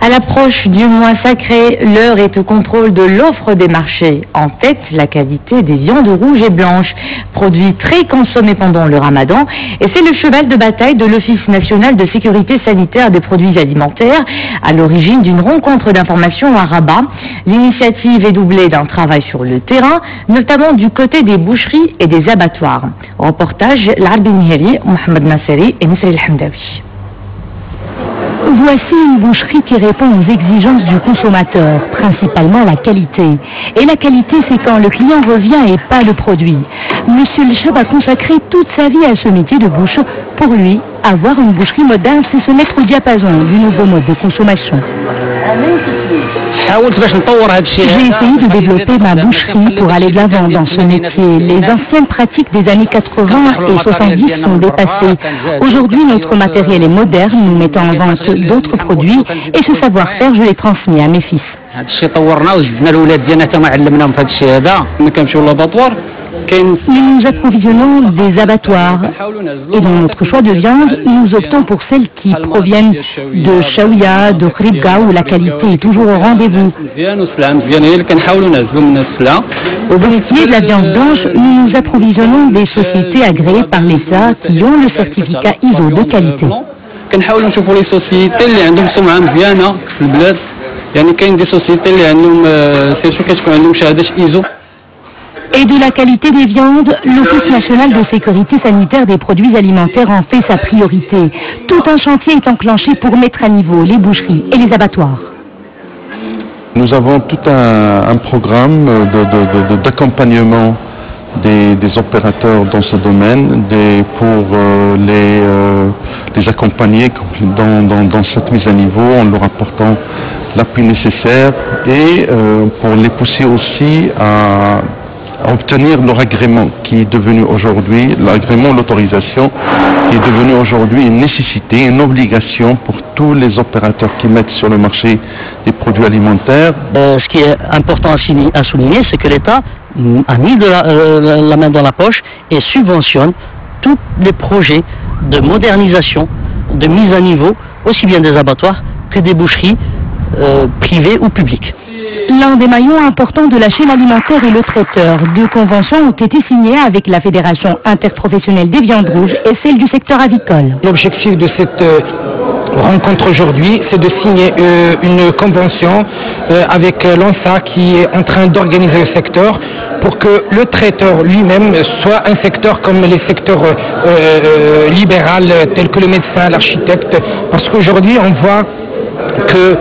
À l'approche du mois sacré, l'heure est au contrôle de l'offre des marchés. En tête, la qualité des viandes rouges et blanches, produits très consommés pendant le ramadan. Et c'est le cheval de bataille de l'Office national de sécurité sanitaire des produits alimentaires, à l'origine d'une rencontre d'information à Rabat. L'initiative est doublée d'un travail sur le terrain, notamment du côté des boucheries et des abattoirs. Reportage L'Arbi Niheri, Mohamed Nasseri et Nisri El-Hamdawi. Voici une boucherie qui répond aux exigences du consommateur, principalement la qualité. Et la qualité, c'est quand le client revient et pas le produit. Monsieur Le Chab a consacré toute sa vie à ce métier de bouche. Pour lui, avoir une boucherie moderne, c'est se mettre au diapason du nouveau mode de consommation. J'ai essayé de développer ma boucherie pour aller de l'avant dans ce métier. Les anciennes pratiques des années 80 et 70 sont dépassées. Aujourd'hui, notre matériel est moderne, nous mettons en vente d'autres produits et ce savoir-faire, je l'ai transmis à mes fils. Nous nous approvisionnons des abattoirs et dans notre choix de viande, nous optons pour celles qui proviennent de Chaouia, de Khribga où la qualité est toujours au rendez-vous. Au métier de la viande blanche, nous nous approvisionnons des sociétés agréées par l'État qui ont le certificat ISO de qualité. Et de la qualité des viandes, l'Office national de sécurité sanitaire des produits alimentaires en fait sa priorité. Tout un chantier est enclenché pour mettre à niveau les boucheries et les abattoirs. Nous avons tout un programme d'accompagnement des opérateurs dans ce domaine, pour les accompagner dans cette mise à niveau en leur apportant l'appui nécessaire et pour les pousser aussi à obtenir leur agrément qui est devenu aujourd'hui, l'agrément, l'autorisation qui est devenu aujourd'hui une nécessité, une obligation pour tous les opérateurs qui mettent sur le marché des produits alimentaires. Ce qui est important à souligner, c'est que l'État a mis la main dans la poche et subventionne tous les projets de modernisation, de mise à niveau, aussi bien des abattoirs que des boucheries privées ou publiques. L'un des maillons importants de la chaîne alimentaire est le traiteur. 2 conventions ont été signées avec la Fédération interprofessionnelle des viandes rouges et celle du secteur avicole. L'objectif de cette rencontre aujourd'hui, c'est de signer une convention avec l'ANSA qui est en train d'organiser le secteur pour que le traiteur lui-même soit un secteur comme les secteurs libéraux tels que le médecin, l'architecte, parce qu'aujourd'hui on voit que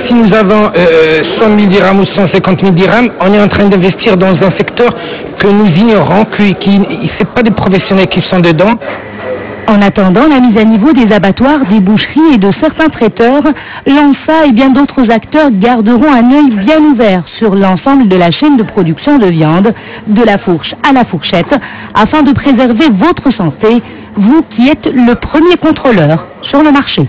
si nous avons 100 000 dirhams ou 150 000 dirhams, on est en train d'investir dans un secteur que nous ignorons, c'est pas des professionnels qui sont dedans. En attendant la mise à niveau des abattoirs, des boucheries et de certains traiteurs, l'ANSA et bien d'autres acteurs garderont un œil bien ouvert sur l'ensemble de la chaîne de production de viande, de la fourche à la fourchette, afin de préserver votre santé, vous qui êtes le premier contrôleur sur le marché.